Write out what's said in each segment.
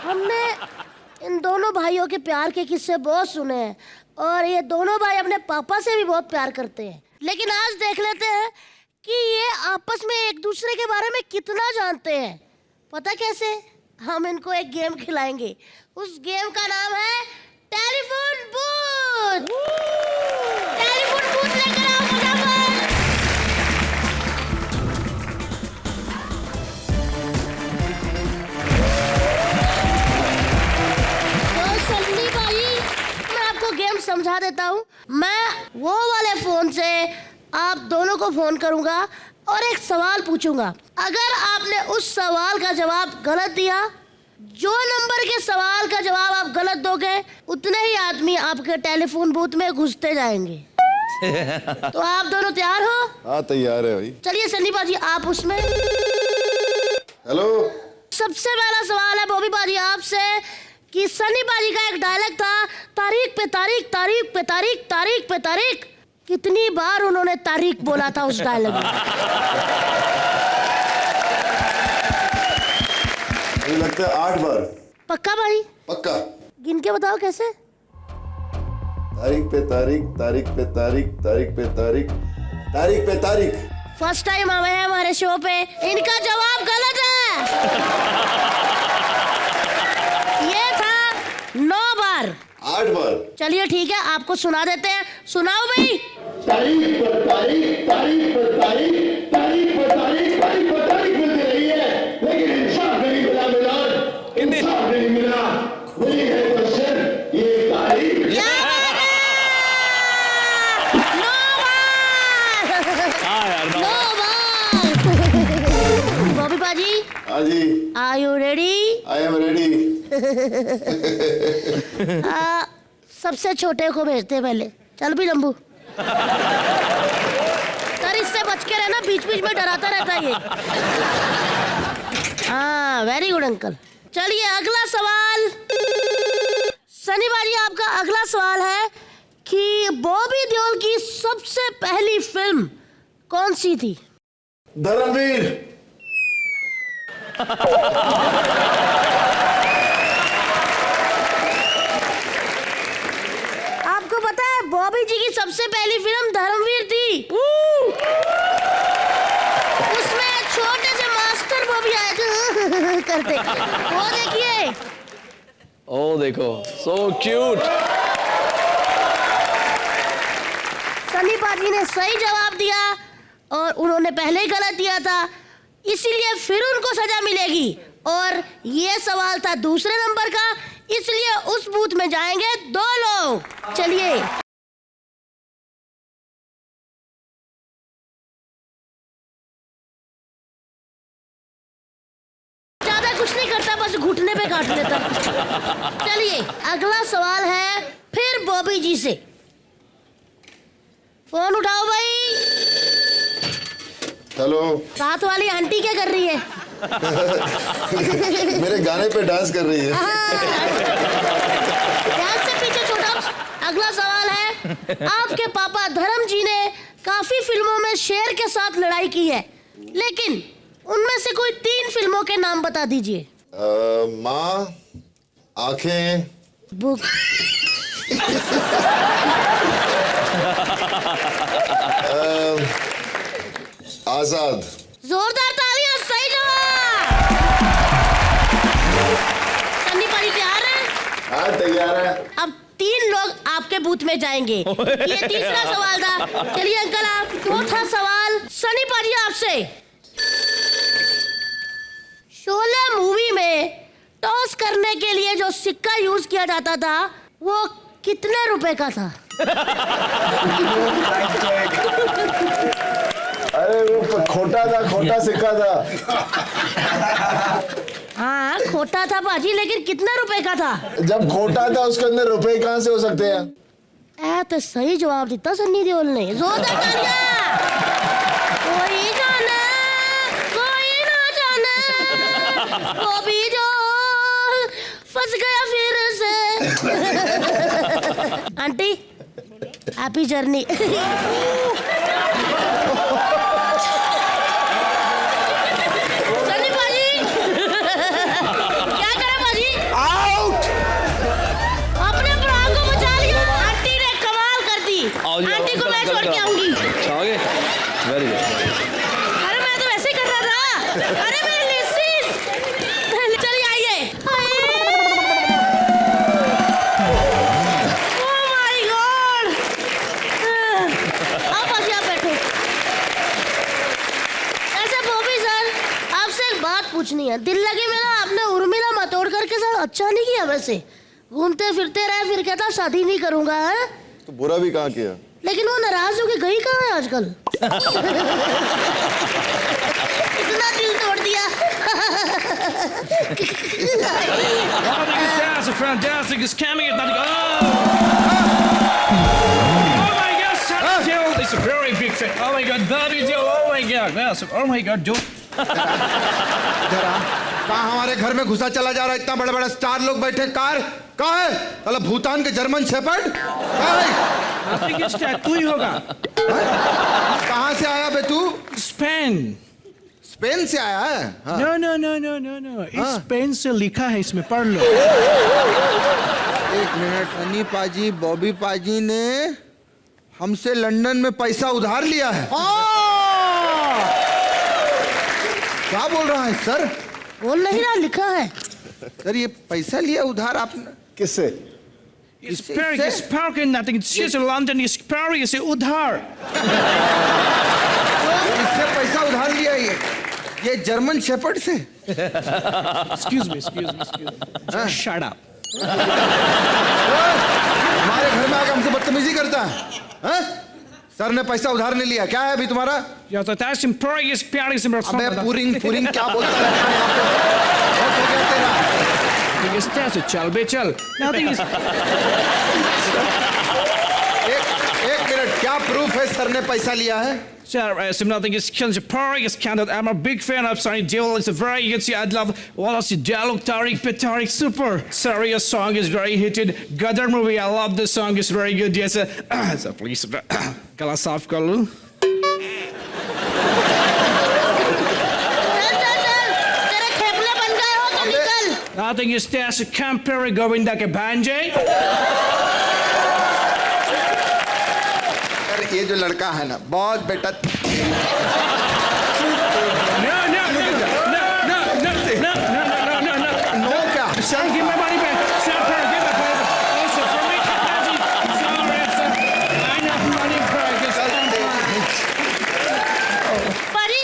हमने इन दोनों भाइयों के प्यार के किस्से बहुत सुने हैं और ये दोनों भाई अपने पापा से भी बहुत प्यार करते हैं। लेकिन आज देख लेते हैं कि ये आपस में एक दूसरे के बारे में कितना जानते हैं। पता कैसे? हम इनको एक गेम खिलाएंगे। उस गेम का नाम है टेलीफोन बूथ। टेलीफोन बूथ लेकर आओ फटाफट। तो सन्नी भाई, मैं आपको गेम समझा देता हूँ। मैं वो वाले फोन से आप दोनों को फोन करूंगा और एक सवाल पूछूंगा। अगर आपने उस सवाल का जवाब गलत दिया, जो नंबर के सवाल का जवाब आप गलत दोगे, उतने ही आदमी आपके टेलीफोन बूथ में घुसते जाएंगे। तो आप दोनों तैयार हो? हाँ तैयार है भाई। चलिए सन्नी बाजी, आप उसमें। हेलो। सबसे पहला सवाल है बॉबी बाजी आपसे कि सन्नी बाजी का एक डायलॉग था, तारीख पे तारीख, तारीख पे तारीख, तारीख पे तारीख। कितनी बार उन्होंने तारीख बोला था उस डायलॉग में? मुझे लगता है 8 बार। पक्का भाई? पक्का। गिन के बताओ कैसे? तारीख पे तारीख, तारीख पे तारीख, तारीख पे तारीख, तारीख पे तारीख। फर्स्ट टाइम आए हैं हमारे शो पे, इनका जवाब गलत है। ये था 9 बार। 8 बार। चलिए ठीक है, आपको सुना देते हैं। सुनाओ भाई। तारीख पर तारीख, तारीख पर तारीख, तारीख पर तारीख, तारीख पर तारीख मिलती रही है, लेकिन इंसाफ नहीं मिला मिलान, इंसाफ नहीं मिला। वही है क्वेश्चन, ये तारीख। क्या बात है? 9 बार। हाँ यार, 9 बार। बॉबी बाजी, हाँ जी। Are you ready? I am ready. सबसे छोटे को भेजते हैं पहले। चल भी लंबू। सर इससे बच के रहना, बीच बीच में डराता रहता है ये। हाँ वेरी गुड अंकल। चलिए अगला सवाल। सनी बाजी, आपका अगला सवाल है कि बॉबी देओल की सबसे पहली फिल्म कौन सी थी? धर्मवीर। आपको पता है बॉबी जी की सबसे पहली फिल्म धर्मवीर थी। उसमें छोटे से मास्टर बॉबी आए थे करते। वो देखिए। ओ देखो, सो क्यूट। सनी बाजी ने सही जवाब दिया और उन्होंने पहले ही गलत दिया था, इसीलिए फिर उनको सजा मिलेगी। और ये सवाल था दूसरे नंबर का, इसलिए उस बूथ में जाएंगे 2 लोग। चलिए ज्यादा कुछ नहीं करता, बस घुटने पे काट लेता। चलिए अगला सवाल है फिर बॉबी जी से। फोन उठाओ भाई। हेलो। साथ वाली आंटी क्या कर रही है? मेरे गाने पे डांस कर रही है। ध्यान से पीछे छोटा। अगला सवाल है, आपके पापा धर्म जी ने काफी फिल्मों में शेर के साथ लड़ाई की है, लेकिन उनमें से कोई 3 फिल्मों के नाम बता दीजिए। माँ, आंखें, बुक। आजाद। जोरदार तालियां, सही जवाब। सन्नी पाजी तैयार है? हाँ तैयार है। अब 3 लोग आपके बूथ में जाएंगे। ये तीसरा सवाल था। चलिए अंकल, आप चौथा सवाल सनी पाजी आपसे। शोले मूवी में टॉस करने के लिए जो सिक्का यूज किया जाता था, वो कितने रुपए का था? अरे वो खोटा था, खोटा सिक्का था। हाँ खोटा था बाजी, लेकिन कितने रुपए का था? जब खोटा था उसके अंदर रुपए कहाँ से हो सकते हैं? तो सही जवाब दिया सन्नी देओल ने। जोरदार तालियां। कोई जाने, कोई ना जाने, बॉबी देओल फंस गया फिर से। Aunty happy journey. सनी बाजी आओ जी, आंटी को अंकल, मैं अंकल, छोड़ के अंकल। आऊंगी। आओगे? Very good. अरे मैं तो वैसे ही कर रहा था। अरे मेरे लिसिस, चलिए आइए। ओह माय गॉड। आप आइए, आप बैठो। ऐसे बॉबी सर, आपसे एक बात पूछनी है। दिल लगे मेरा, आपने उर्मिला मातोंडकर के साथ अच्छा नहीं किया वैसे। घूमते फिरते रहे, फिर कहता शादी नहीं करूंगा है? तो बुरा भी कहाँ किया? लेकिन वो नाराज होके गई कहाँ है आजकल? इतना दिल तोड़ दिया। Oh, these guys are fantastic. It's coming at nothing. Oh! Oh my God, Sunny Deol is a very big fan. Oh my God, Bobby Deol. Oh my God, yes. Oh my God, dude. जरा कहाँ हमारे घर में घुसा चला जा रहा है? इतना बड़े बड़े स्टार लोग बैठे, कार कहाँ है? साला भूटान के जर्मन शेपर्ड कहाँ है? I think it's that तू ही होगा. कहाँ से आया बे तू? Spain. स्पेन से आया है? हाँ। No, no, no, no, no, no. इस Spain से लिखा है, इसमें पढ़ लो. एक मिनट, सनी पाजी, बॉबी पाजी ने हमसे लंदन में पैसा उधार लिया है। क्या बोल रहा है सर? बोल नहीं रहा, लिखा है। सर ये पैसा लिया उधार आपने? किससे? Spain, Spain, nothing. It's just London. It's Paris. It's उधार. इससे पैसा उधार लिया ये जर्मन शेपर्ड से? Excuse me. Just shut up. हमारे घर में आकर हमसे बदतमीजी करता है? हाँ? सर ने पैसा उधार नहीं लिया, क्या है अभी तुम्हारा? Ja, dat is in Paris, Paris in अबे Barcelona. पुरिंग क्या बोलता रहता है यहाँ पे? बहुत हो गया तेरा। Nothing is that. Chal, be chal. Nothing is. एक मिनट, क्या प्रूफ है सर ने पैसा लिया है? Sir, nothing is Paris candidate. I'm a big fan of Sunny Deol. It's a very, you can see, I love Wallace Dialog, Tariq Petarik, super. Sorry, your song is very hitted. Gadar movie, I love the song. It's very good. Yes, so please, gala saaf kar lo. चल चल चल, तेरे खेपले बन गए हो तो निकल। Nothing is there. So compare Govinda ke banje. Sir ये जो लड़का है ना, बहुत बेटा No, क्या? Sir, give my money back. Sir, give my money back. Oh, sir, for me, sorry, sir. I know money back. पाजी,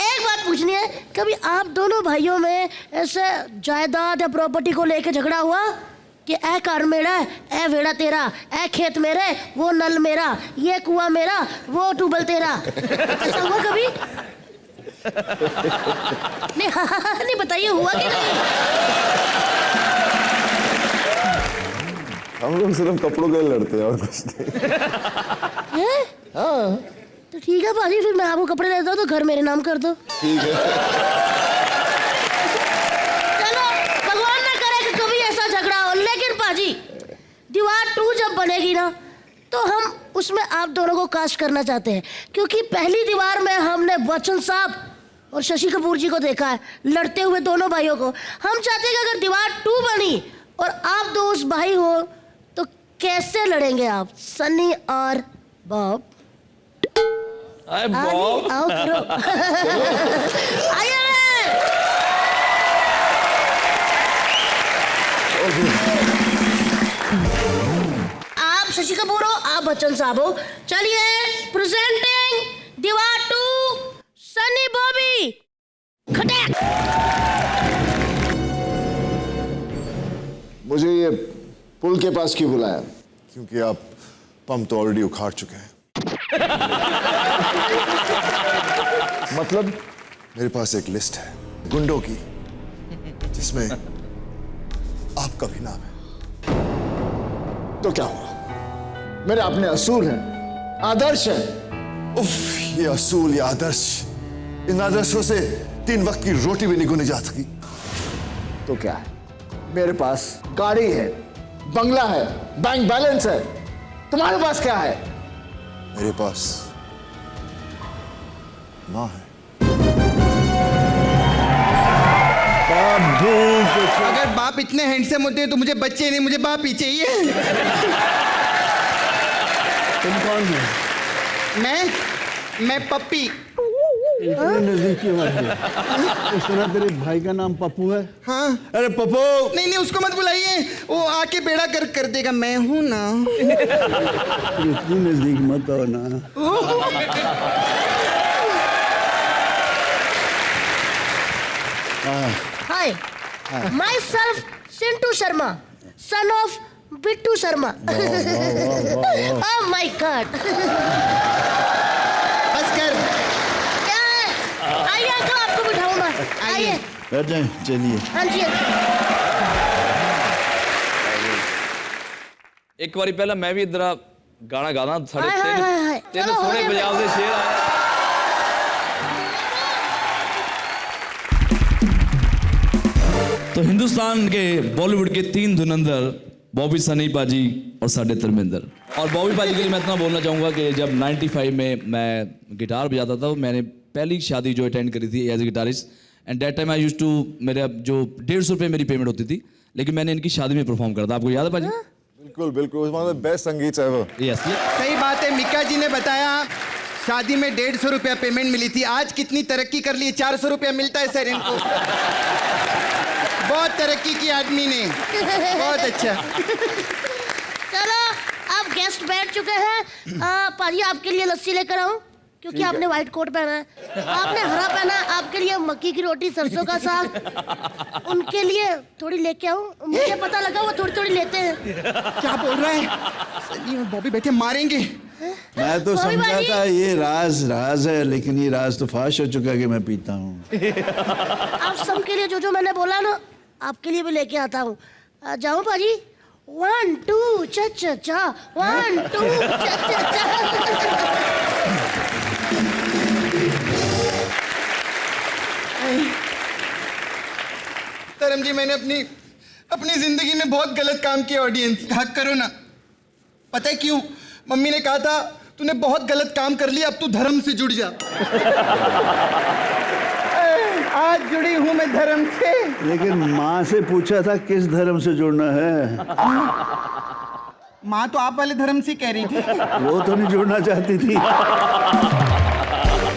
एक बात पूछनी है। कभी आप दोनों भाइयों में ऐसे जायदाद या प्रॉपर्टी को लेके झगड़ा हुआ कि ए कार मेरा है, ए वेड़ा तेरा, ए खेत मेरे, वो नल मेरा, ये कुआं मेरा, वो ट्यूबवेल तेरा? ऐसा हुआ कभी? नहीं, नहीं बताइए, हुआ कि नहीं? हम लोग सिर्फ कपड़ों के लिए लड़ते हैं और कुछ नहीं। हैं? हाँ तो ठीक है पाजी, फिर मैं आपको कपड़े देता हूँ तो घर मेरे नाम कर दो। ठीक है। चलो, भगवान ना करे कि कभी ऐसा झगड़ा हो। लेकिन पाजी, दीवार 2 जब बनेगी ना, तो हम उसमें आप दोनों को कास्ट करना चाहते हैं, क्योंकि पहली दीवार में हमने बच्चन साहब और शशि कपूर जी को देखा है लड़ते हुए, दोनों भाइयों को। हम चाहते हैं कि अगर दीवार 2 बनी और आप दो उस भाई हो, तो कैसे लड़ेंगे आप, सनी और बॉब? Hi, Bob. आओ करो। आइए। आप शशि कपूर हो, आप बच्चन साहब हो। चलिए, प्रेजेंटिंग दीवार 2, सनी बॉबी खटैक। मुझे ये पुल के पास क्यों बुलाया? क्योंकि आप पंप तो ऑलरेडी उखाड़ चुके हैं। मतलब मेरे पास एक लिस्ट है गुंडों की, जिसमें आपका भी नाम है। तो क्या हुआ? मेरे अपने असूल हैं, आदर्श हैं। उफ, ये असूल, ये आदर्श, इन आदर्शों से 3 वक्त की रोटी भी नहीं गुनी जा सकी। तो क्या है? मेरे पास गाड़ी है, बंगला है, बैंक बैलेंस है। तुम्हारे पास क्या है? मेरे पास माँ है। अगर बाप इतने हैंडसम होते हैं तो मुझे बच्चे नहीं, मुझे बाप ही चाहिए। तुम कौन हो? मैं पप्पी। इतने नजदीक क्यों आ गए? तो सुना तेरे भाई का नाम पप्पू है? हाँ। अरे पप्पू। नहीं उसको मत बुलाइए, वो आके बेड़ा गर्क कर देगा। मैं हूं ना। इतनी नजदीक मत आओ ना। Hi, myself Chintu Sharma, son of Bittu Sharma. Oh my god. बस कर। आइए तो आपको बिठाऊंगा। आइए। बैठ जाए, चलिए। हाँ जी। एक बारी पहले मैं भी इधर गाना गाना साढ़े हाय, हाय, हाय, हाय। तीन चलो, हो सोने गया। पंजाब के शेर आए। तो हिंदुस्तान के बॉलीवुड के 3 धुरंधर बॉबी सनी पाजी और साडे धर्मेंद्र। और बॉबी पाजी के लिए मैं इतना बोलना चाहूँगा कि जब 95 में मैं गिटार बजाता था, मैंने पहली शादी जो अटेंड करी थी as a guitarist, and that time I used to, मेरा जो 150 रुपये मेरी पेमेंट होती थी, लेकिन मैंने इनकी शादी में परफॉर्म करा था। आपको याद है पाजी? बिल्कुल बिल्कुल, वन ऑफ द बेस्ट संगीत एवर। यस। सही बात है, मिक्का जी ने बताया शादी में 150 रुपया पेमेंट मिली थी। आज कितनी तरक्की कर ली, 400 रुपया मिलता है सर इनको। बहुत तरक्की की आदमी ने, बहुत अच्छा। चलो अब गेस्ट बैठ चुके हैं। पाजी आपके लिए लस्सी लेकर आऊं, क्योंकि आपने व्हाइट कोट पहना है, आपने हरा पहना है। आपके लिए मक्की की रोटी, सरसों का साग, उनके लिए थोड़ी लेके आऊं। मुझे पता लगा वो थोड़ी थोड़ी लेते हैं। क्या बोल रहा है? सही में बॉबी बैठे मारेंगे। मैं तो बॉबी समझा भाई। था ये राज है, लेकिन ये राज तो फाश हो चुका कि मैं पीता हूँ। आप सबके लिए जो मैंने बोला ना, आपके लिए भी लेके आता हूँ। जाऊं पाजी? 1 2 चा चा चा, 1 2 चा चा चा। धर्म जी, मैंने अपनी जिंदगी में बहुत गलत काम किया। ऑडियंस हक करो ना। पता है क्यों? मम्मी ने कहा था तूने बहुत गलत काम कर लिया, अब तू धर्म से जुड़ जा। आज जुड़ी हूं मैं धर्म से। लेकिन माँ से पूछा था किस धर्म से जुड़ना है? माँ तो आप वाले धर्म से कह रही थी। वो तो नहीं जुड़ना चाहती थी।